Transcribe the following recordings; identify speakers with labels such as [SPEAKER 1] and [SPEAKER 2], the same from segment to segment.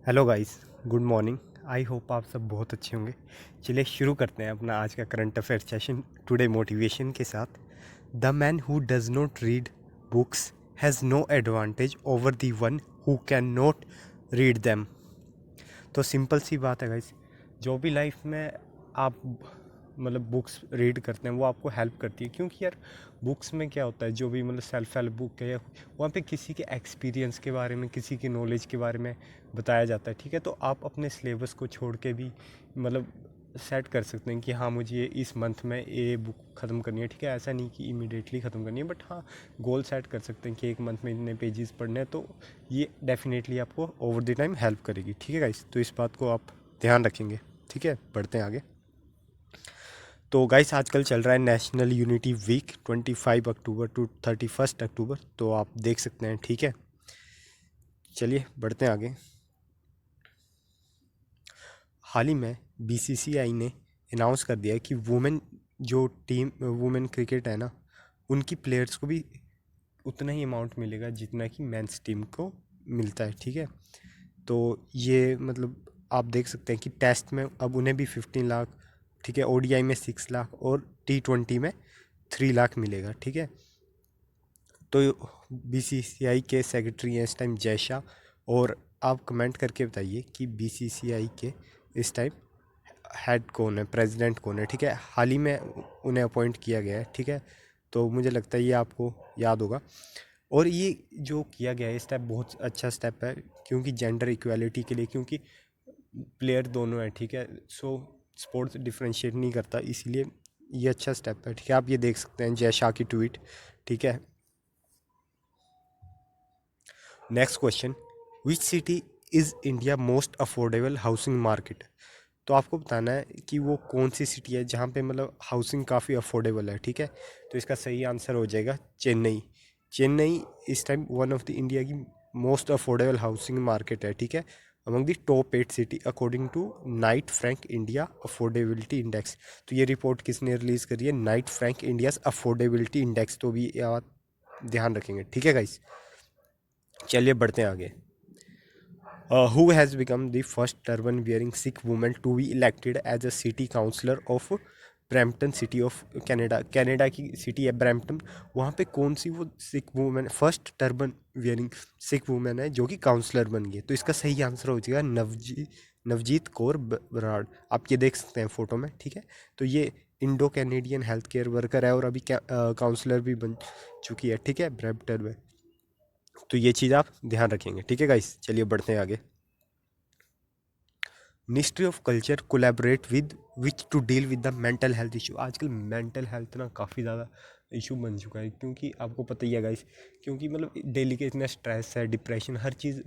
[SPEAKER 1] Hello guys, good morning. I hope आप सब बहुत अच्छे होंगे। चलिए शुरू करते हैं अपना आज का current affair session today motivation के साथ। The man who does not read books has no advantage over the one who can not read them. तो सिंपल सी बात है गाइस, जो भी लाइफ में आप मतलब बुक्स रीड करते हैं वो आपको हेल्प करती है, क्योंकि यार बुक्स में क्या होता है, जो भी मतलब सेल्फ हेल्प बुक है या वहाँ पे किसी के एक्सपीरियंस के बारे में, किसी की नॉलेज के बारे में बताया जाता है। ठीक है, तो आप अपने सिलेबस को छोड़ के भी मतलब सेट कर सकते हैं कि हाँ मुझे ये इस मंथ में ये बुक ख़त्म करनी है। ठीक है, ऐसा नहीं कि इमीडिएटली ख़त्म करनी है, बट हाँ गोल सेट कर सकते हैं कि एक मंथ में इतने पेजेस पढ़ने हैं, तो ये डेफिनेटली आपको ओवर द टाइम हेल्प करेगी। ठीक है गाइस, तो इस बात को आप ध्यान रखेंगे। ठीक है, बढ़ते हैं आगे। तो गाइस आजकल चल रहा है national unity week 25 October to 31 October, तो आप देख सकते हैं। ठीक है, चलिए बढ़ते हैं आगे। हाल ही में बीसीसीआई ने अनाउंस कर दिया है कि वुमेन क्रिकेट है ना, उनकी प्लेयर्स को भी उतना ही अमाउंट मिलेगा जितना कि मेंस टीम को मिलता है। ठीक है, तो ये मतलब आप देख सकते हैं कि टेस्ट में अब उन्हें भी 15 लाख, ठीक है, ओडीआई में 6 लाख और T20 में 3 लाख मिलेगा। ठीक है, तो बीसीसीआई के सेक्रेटरी हैं इस टाइम जयशा, और आप कमेंट करके बताइए कि बीसीसीआई के इस टाइम हेड कौन है, प्रेसिडेंट कौन है। ठीक है, हाल ही में उन्हें अपॉइंट किया गया है। ठीक है, तो मुझे लगता है ये आपको याद होगा। और ये जो किया गया है स्टेप बहुत अच्छा स्टेप है, क्योंकि जेंडर इक्वालिटी के लिए, क्योंकि प्लेयर दोनों हैं। ठीक है, सो स्पोर्ट्स डिफ्रेंशिएट नहीं करता, इसीलिए ये अच्छा स्टेप है। ठीक है, आप ये देख सकते हैं जय शाह की ट्वीट। ठीक है, next question, which city is India most affordable housing market. तो आपको बताना है कि वो कौन सी सिटी है जहाँ पे मतलब हाउसिंग काफ़ी अफोर्डेबल है। ठीक है, तो इसका सही आंसर हो जाएगा चेन्नई। चेन्नई इस time one of the India की मोस्ट अफोर्डेबल हाउसिंग मार्केट है। ठीक है, among the top 8 city according to Knight Frank India affordability index. तो ये रिपोर्ट किसने रिलीज़ करी है? Knight Frank India affordability index. तो भी आप ध्यान रखेंगे। ठीक है गाइस, चलिए बढ़ते हैं आगे। Who has become the first turban wearing Sikh woman to be elected as a city councillor of Brampton city of Canada. Canada की सिटी है ब्रैम्पटन, वहाँ पे कौन सी वो Sikh women first turban wearing Sikh women है जो कि काउंसलर बन गई? तो इसका सही आंसर हो जाएगा नवजीत कौर बराड़। आप ये देख सकते हैं फोटो में। ठीक है, तो ये Indo Canadian health care worker है और अभी काउंसलर भी बन चुकी है। ठीक है, ब्रैम्पटन में। तो ये चीज़ आप ध्यान रखेंगे। ठीक है गाइस, चलिए बढ़ते हैं आगे। Ministry of culture collaborate with which to deal with the mental health issue. आजकल मेंटल हेल्थ ना काफ़ी ज़्यादा इशू बन चुका है, क्योंकि आपको पता ही है गाइस, क्योंकि मतलब डेली के इतना स्ट्रेस है, डिप्रेशन, हर चीज़,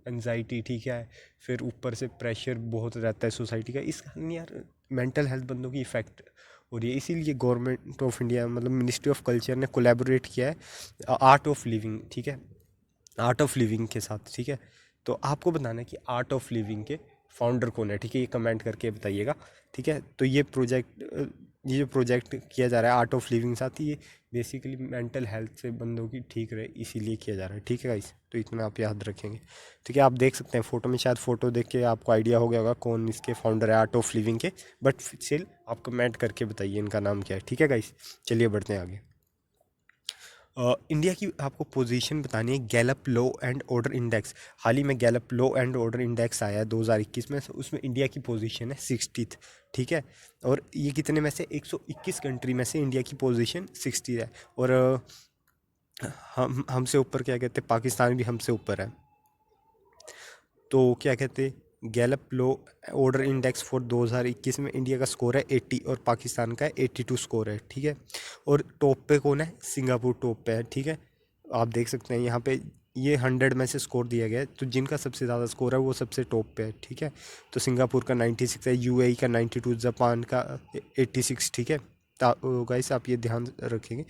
[SPEAKER 1] एनजाइटी। ठीक है, फिर ऊपर से प्रेशर बहुत रहता है सोसाइटी का, इस कारण यार मेंटल हेल्थ बंदों की इफेक्ट हो रही है। इसीलिए गवर्नमेंट ऑफ इंडिया मतलब मिनिस्ट्री ऑफ कल्चर ने कोलैबोरेट किया है आर्ट ऑफ लिविंग। ठीक है, आर्ट ऑफ लिविंग के साथ। ठीक है, तो आपको बताना है कि आर्ट ऑफ लिविंग के फाउंडर कौन है। ठीक है, ये कमेंट करके बताइएगा। ठीक है, तो ये जो प्रोजेक्ट किया जा रहा है आर्ट ऑफ लिविंग साथ, ये बेसिकली मेंटल हेल्थ से बंदों की ठीक रहे इसीलिए किया जा रहा है। ठीक है गाइस, तो इतना आप याद रखेंगे। ठीक है, आप देख सकते हैं फोटो में, शायद फोटो देख के आपको आइडिया हो गया होगा कौन इसके फाउंडर है आर्ट ऑफ लिविंग के, बट स्टिल आप कमेंट करके बताइए इनका नाम क्या है। ठीक है गाइस, चलिए बढ़ते हैं आगे। इंडिया की आपको पोजीशन बतानी है Gallup law and order index. हाल ही में Gallup law and order index आया है 2021 में, उसमें इंडिया की पोजीशन है 60th। ठीक है, और ये कितने में से 121 कंट्री में से इंडिया की पोजीशन 60 है। और हम हमसे ऊपर क्या कहते हैं, पाकिस्तान भी हमसे ऊपर है। तो क्या कहते हैं, Gallup low order index for 2021 में इंडिया का स्कोर है 80 और पाकिस्तान का 82 स्कोर है। ठीक है, और टॉप पे कौन है? सिंगापुर टॉप पे है। ठीक है, आप देख सकते हैं यहाँ पे ये 100 में से स्कोर दिया गया है, तो जिनका सबसे ज़्यादा स्कोर है वो सबसे टॉप पे है। ठीक है, तो सिंगापुर का 96 है, यूएई का 92, जापान का 86। ठीक है, गाइस आप ये ध्यान रखेंगे,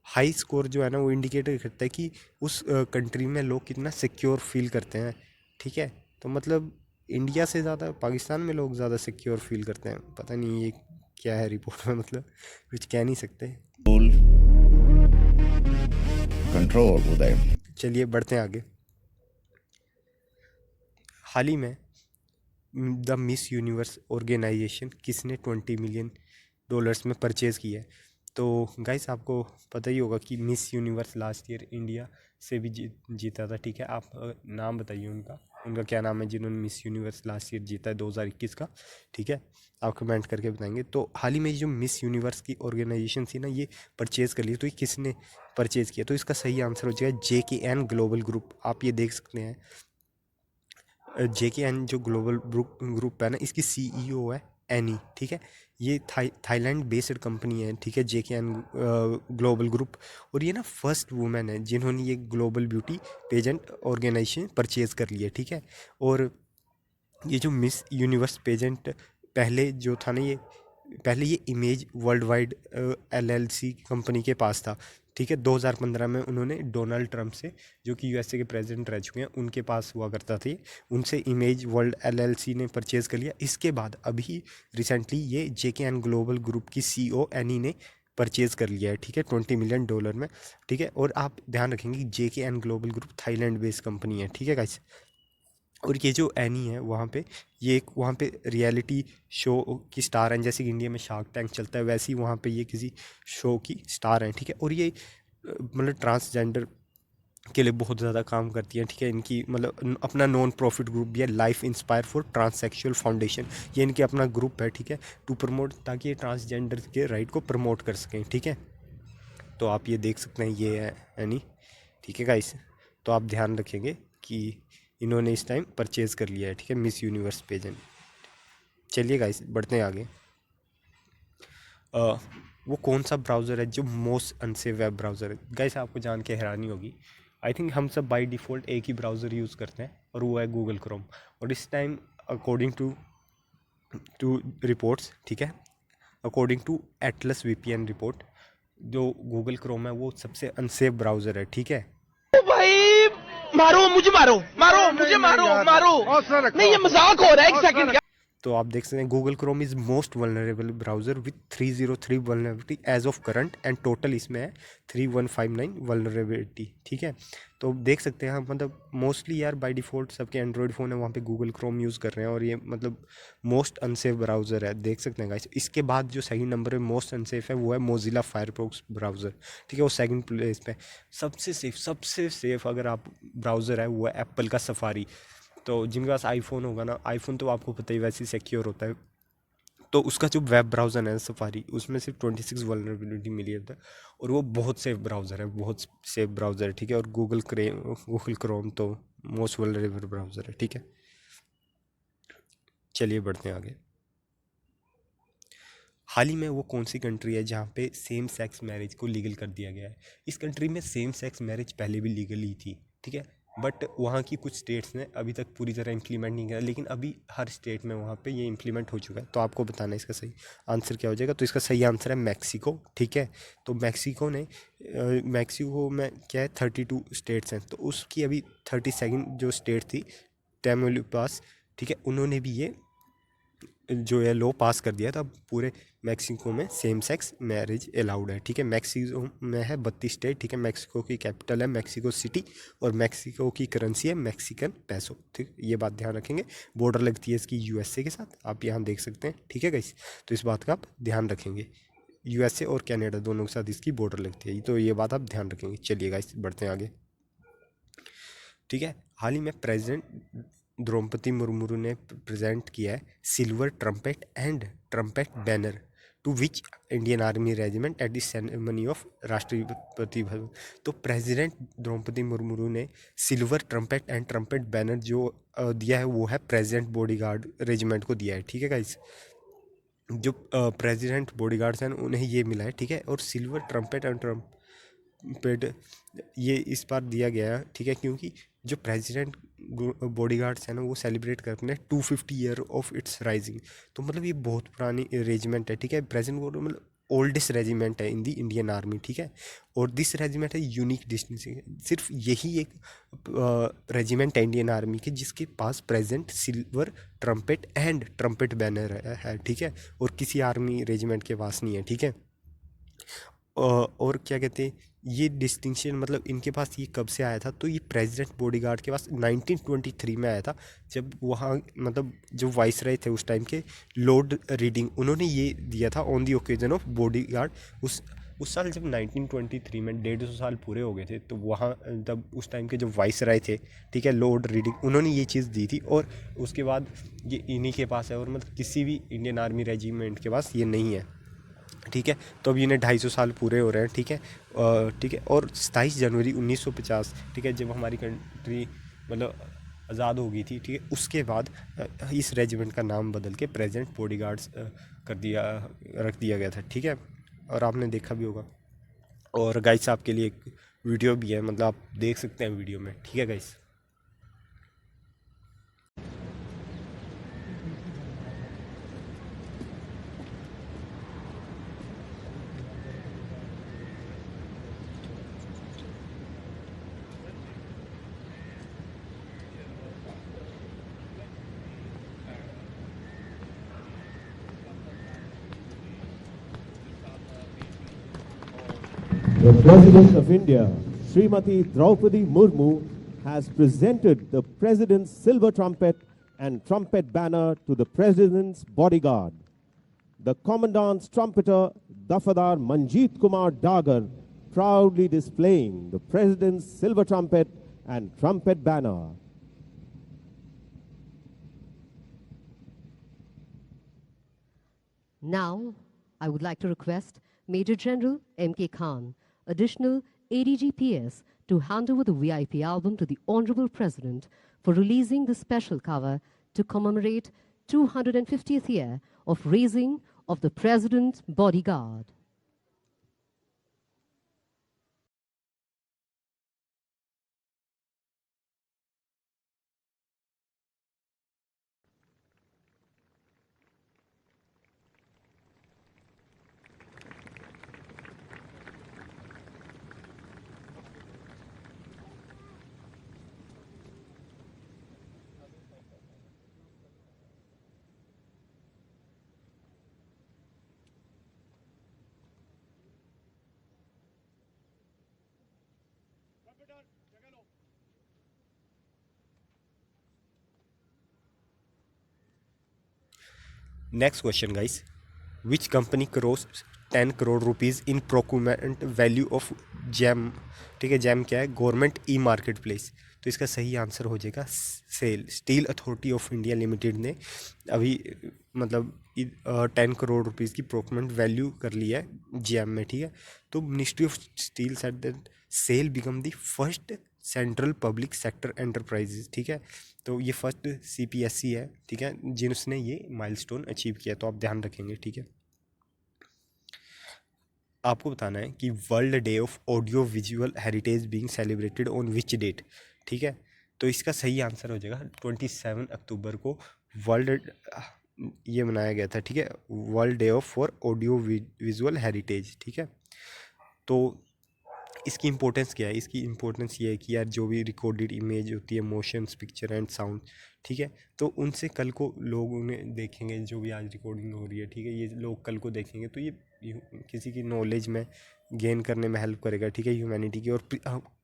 [SPEAKER 1] हाई स्कोर जो है ना वो इंडिकेट करता है कि उस कंट्री में लोग कितना सिक्योर फील करते हैं। ठीक है, तो मतलब इंडिया से ज़्यादा पाकिस्तान में लोग ज़्यादा सिक्योर फील करते हैं। पता नहीं ये क्या है रिपोर्ट में, मतलब कुछ कह नहीं सकते।
[SPEAKER 2] कंट्रोल उदय।
[SPEAKER 1] चलिए बढ़ते हैं आगे। हाल ही में द मिस यूनिवर्स ऑर्गेनाइजेशन किसने $20 मिलियन में परचेज़ किया है। तो गाइस आपको पता ही होगा कि miss universe last year India से भी जीता था। ठीक है, आप नाम बताइए उनका, उनका क्या नाम है जिन्होंने मिस यूनिवर्स लास्ट ईयर जीता है 2021 का। ठीक है, आप कमेंट करके बताएंगे। तो हाल ही में जो मिस यूनिवर्स की ऑर्गेनाइजेशन थी ना, ये परचेज़ कर लिया। तो ये किसने परचेज़ किया? तो इसका सही आंसर हो जाएगा JKN ग्लोबल ग्रुप। आप ये देख सकते हैं, JKN जो ग्लोबल ग्रुप है ना, इसकी CEO है एनी। ठीक है, ये थाईलैंड बेस्ड कंपनी है। ठीक है, JKN ग्लोबल ग्रुप। और ये ना फर्स्ट वुमेन है जिन्होंने ये global beauty pageant organisation purchase कर लिया। ठीक है, और ये जो मिस यूनिवर्स पेजेंट पहले जो था ना, ये पहले ये image world wide LLC company के पास था। ठीक है, 2015 में उन्होंने डोनाल्ड ट्रंप से, जो कि USA के प्रेसिडेंट रह चुके हैं, उनके पास हुआ करता था, उनसे इमेज वर्ल्ड LLC ने परचेज़ कर लिया। इसके बाद अभी रिसेंटली ये JKN ग्लोबल ग्रुप की CEO एनी ने परचेज़ कर लिया है। ठीक है, $20 मिलियन में। ठीक है, और आप ध्यान रखेंगे कि JKN global group Thailand based company है। ठीक है गाइस, और ये जो एनी है वहाँ पे, ये एक वहाँ पे रियलिटी शो की स्टार हैं। जैसे कि इंडिया में शार्क टैंक चलता है, वैसे ही वहाँ पे ये किसी शो की स्टार हैं। ठीक है, और ये मतलब ट्रांसजेंडर के लिए बहुत ज़्यादा काम करती हैं। ठीक है, इनकी मतलब अपना नॉन प्रॉफिट ग्रुप भी है, life inspire for transsexual foundation. ये इनके अपना ग्रुप है। ठीक है, टू प्रमोट, ताकि ये ट्रांसजेंडर के राइट को प्रमोट कर सकें। ठीक है, तो आप ये देख सकते हैं, ये है एनी। ठीक है गाइस, तो आप ध्यान रखेंगे कि इन्होंने इस टाइम परचेज़ कर लिया है। ठीक है, मिस यूनिवर्स पेजेंट। चलिए गाइस बढ़ते हैं आगे। वो कौन सा ब्राउज़र है जो मोस्ट अनसेफ वेब ब्राउज़र है? गाइस आपको जान के हैरानी होगी, आई थिंक हम सब बाय डिफ़ॉल्ट एक ही ब्राउज़र यूज़ करते हैं, और वो है गूगल क्रोम। और इस टाइम अकॉर्डिंग टू रिपोर्ट्स, ठीक है, according to Atlas VPN report, जो गूगल क्रोम है वो सबसे अनसेफ ब्राउज़र है। ठीक है,
[SPEAKER 2] भाई मारो मुझे, मारो मारो मुझे, मारो मारो, नहीं ये मजाक हो रहा है, एक सेकंड का।
[SPEAKER 1] तो आप देख सकते हैं Google Chrome is most vulnerable browser with 303 vulnerability as of current, and total इसमें है 3159 वल्नरेबिलिटी। ठीक है, तो देख सकते हैं हम, मतलब मोस्टली यार बाय डिफ़ॉल्ट सबके एंड्रॉयड फ़ोन है वहाँ पे गूगल क्रोम यूज़ कर रहे हैं, और ये मतलब मोस्ट अनसेफ ब्राउज़र है। देख सकते हैं गाइस, इसके बाद जो सेकंड नंबर पे मोस्ट अनसेफ है वो है मोजिला फायरफॉक्स ब्राउज़र। ठीक है, वो सेकंड प्लेस पे। सबसे सेफ अगर आप ब्राउज़र है वो है एप्पल का सफारी। तो जिनके पास आईफोन होगा ना, आईफोन तो आपको पता ही वैसे ही सिक्योर होता है, तो उसका जो वेब ब्राउज़र है सफारी, उसमें सिर्फ 26 वल्नरेबिलिटी मिली है, और वो बहुत सेफ ब्राउज़र है, बहुत सेफ ब्राउज़र है। ठीक है, और गूगल क्रोम तो मोस्ट वल्नरेबल ब्राउज़र है। ठीक है, चलिए बढ़ते हैं आगे। हाल ही में वो कौन सी कंट्री है जहाँ पे सेम सेक्स मैरिज को लीगल कर दिया गया है? इस कंट्री में सेम सेक्स मैरिज पहले भी लीगल ही थी। ठीक है, बट वहाँ की कुछ स्टेट्स ने अभी तक पूरी तरह इम्प्लीमेंट नहीं किया, लेकिन अभी हर स्टेट में वहाँ पे ये इम्प्लीमेंट हो चुका है। तो आपको बताना है इसका सही आंसर क्या हो जाएगा। तो इसका सही आंसर है मैक्सिको। ठीक है, तो मैक्सिको में क्या है, 32 स्टेट्स हैं, तो उसकी अभी 32nd जो स्टेट थी, टेमोलिपास, ठीक है, उन्होंने भी ये जो है लॉ पास कर दिया था। अब पूरे मैक्सिको में सेम सेक्स मैरिज अलाउड है। ठीक है, मैक्सिको में है 32 स्टेट। ठीक है, मैक्सिको की कैपिटल है मैक्सिको सिटी, और मैक्सिको की करेंसी है मैक्सिकन पैसो। ठीक, ये बात ध्यान रखेंगे। बॉर्डर लगती है इसकी USA के साथ, आप यहाँ देख सकते हैं। ठीक है गाइस, तो इस बात का आप ध्यान रखेंगे, USA और कनाडा दोनों के साथ इसकी बॉर्डर लगती है, तो ये बात आप ध्यान रखेंगे। चलिए गाइस बढ़ते हैं आगे। ठीक है, हाल ही में प्रेसिडेंट द्रौपदी मुर्मू ने प्रेजेंट किया है silver trumpet and trumpet banner to which Indian army regiment at the ceremony of Rashtrapati Bhavan. तो प्रेसिडेंट द्रौपदी मुर्मू ने silver trumpet and trumpet banner जो दिया है वो है प्रेसिडेंट बॉडीगार्ड रेजिमेंट को दिया है। ठीक है गाइस, जो प्रेसिडेंट बॉडीगार्ड्स हैं उन्हें ये मिला है। ठीक है, और सिल्वर ट्रम्पेट एंड ट्रम्पेट ये इस बार दिया गया है। ठीक है, क्योंकि जो प्रेसिडेंट बॉडीगार्ड्स हैं ना, वो सेलिब्रेट करते हैं 250 ईयर ऑफ इट्स राइजिंग। तो मतलब ये बहुत पुरानी रेजिमेंट है। ठीक है, प्रेसिडेंट मतलब ओल्डेस्ट रेजिमेंट है इन दी इंडियन आर्मी। ठीक है, और दिस रेजिमेंट है यूनिक डिस्टिंक्शन, सिर्फ यही एक रेजिमेंट है इंडियन आर्मी के जिसके पास present silver trumpet and trumpet banner है। ठीक है, और किसी आर्मी रेजिमेंट के पास नहीं है। ठीक है, और क्या कहते हैं, ये डिस्टिंक्शन मतलब इनके पास ये कब से आया था, तो ये प्रेसिडेंट बॉडीगार्ड के पास 1923 में आया था, जब वहाँ मतलब जो वाइसराय थे उस टाइम के लॉर्ड रीडिंग, उन्होंने ये दिया था on the occasion of bodyguard. उस साल जब 1923 में 150 साल पूरे हो गए थे, तो वहाँ तब उस टाइम के जो वाइसराय थे, ठीक है, लॉर्ड रीडिंग, उन्होंने ये चीज़ दी थी, और उसके बाद ये इन्हीं के पास है, और मतलब किसी भी इंडियन आर्मी रेजिमेंट के पास ये नहीं है, ठीक है। तो अब इन्हें 250 साल पूरे हो रहे हैं, ठीक है। ठीक है, और 27 जनवरी 1950, ठीक है, जब हमारी कंट्री मतलब आज़ाद हो गई थी, ठीक है, उसके बाद इस रेजिमेंट का नाम बदल के प्रेजेंट बॉडीगार्ड्स कर दिया रख दिया गया था, ठीक है। और आपने देखा भी होगा, और गाइस आपके लिए एक वीडियो भी है, मतलब आप देख सकते हैं वीडियो में, ठीक है guys.
[SPEAKER 3] The President of India, Srimati Draupadi Murmu, has presented the President's silver trumpet and trumpet banner to the President's bodyguard. The Commandant's trumpeter, Dafadar Manjeet Kumar Dagar, proudly displaying the President's silver trumpet and trumpet banner.
[SPEAKER 4] Now, I would like to request Major General M.K. Khan, additional ADGPS, to hand over the VIP album to the Honorable President for releasing the special cover to commemorate 250th year of raising of the President's bodyguard.
[SPEAKER 1] Next question guys, which company cross 10 crore rupees in procurement value of jam, ठीक है, jam क्या है, government e market place. तो इसका सही answer हो जाएगा SAIL. Steel authority of India limited ने अभी मतलब 10 करोड़ रुपीज़ की प्रोक्यूरमेंट वैल्यू कर लिया है जैम में, ठीक है। तो ministry of steel said that SAIL become the first central public sector enterprises, ठीक है। तो ये फर्स्ट CPSE है, ठीक है, जिसने ये माइलस्टोन अचीव किया, तो आप ध्यान रखेंगे, ठीक है। आपको बताना है कि world day of audio visual heritage being celebrated on which date, ठीक है। तो इसका सही आंसर हो जाएगा 27 अक्टूबर को वर्ल्ड ये मनाया गया था, ठीक है, world day of for audio visual heritage, ठीक है। तो इसकी इंपॉर्टेंस क्या है, इसकी इंपॉर्टेंस ये है कि यार जो भी रिकॉर्डेड इमेज होती है, मोशंस, पिक्चर एंड साउंड, ठीक है, तो उनसे कल को लोग उन्हें देखेंगे, जो भी आज रिकॉर्डिंग हो रही है, ठीक है, ये लोग कल को देखेंगे, तो ये किसी की नॉलेज में गेन करने में हेल्प करेगा, ठीक है, ह्यूमैनिटी की और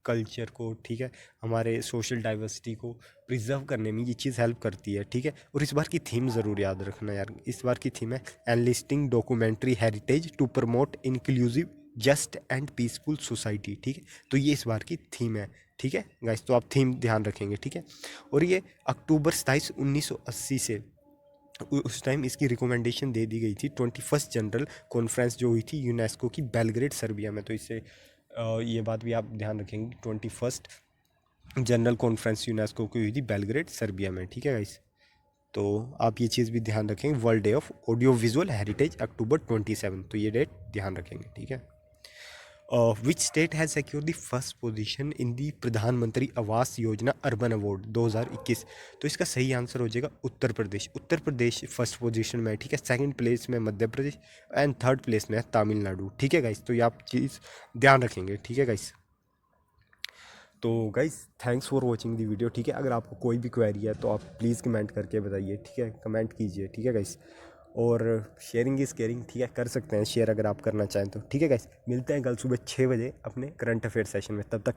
[SPEAKER 1] कल्चर को, ठीक है, हमारे सोशल डाइवर्सिटी को प्रिजर्व करने में ये चीज़ हेल्प करती है, ठीक है। और इस बार की थीम ज़रूर याद रखना यार, इस बार की थीम है enlisting documentary heritage to promote inclusive just and peaceful society, ठीक है। तो ये इस बार की थीम है, ठीक है गाइस, तो आप थीम ध्यान रखेंगे, ठीक है। और ये अक्टूबर 27, 1980 से उस टाइम इसकी रिकमेंडेशन दे दी गई थी 21st जनरल कॉन्फ्रेंस जो हुई थी यूनेस्को की बेलग्रेड सर्बिया में। तो इससे ये बात भी आप ध्यान रखेंगे, 21st जनरल कॉन्फ्रेंस यूनेस्को की हुई थी बेलग्रेड सर्बिया में, ठीक है गाइस। तो आप ये चीज़ भी ध्यान रखेंगे, world day of audio visual heritage October 27, तो ये डेट ध्यान रखेंगे, ठीक है। Which state has secure the first position in the Pradhanmantri Awas योजना अर्बन अवार्ड 2021। तो इसका सही आंसर हो जाएगा उत्तर प्रदेश। उत्तर प्रदेश फर्स्ट पोजीशन में है, ठीक है, सेकंड प्लेस में Madhya Pradesh and third place में है तमिलनाडु, ठीक है गाइस। तो ये आप चीज़ ध्यान रखेंगे, ठीक है गाइस। तो guys thanks for watching the video, ठीक है। अगर आपको कोई भी क्वेरी है तो आप प्लीज़ कमेंट करके बताइए, ठीक है, कमेंट कीजिए, ठीक है गाइस। और शेयरिंग इज़ केयरिंग, ठीक है, कर सकते हैं शेयर अगर आप करना चाहें तो। ठीक है गाइस, मिलते हैं कल सुबह 6 बजे अपने करंट अफेयर सेशन में। तब तक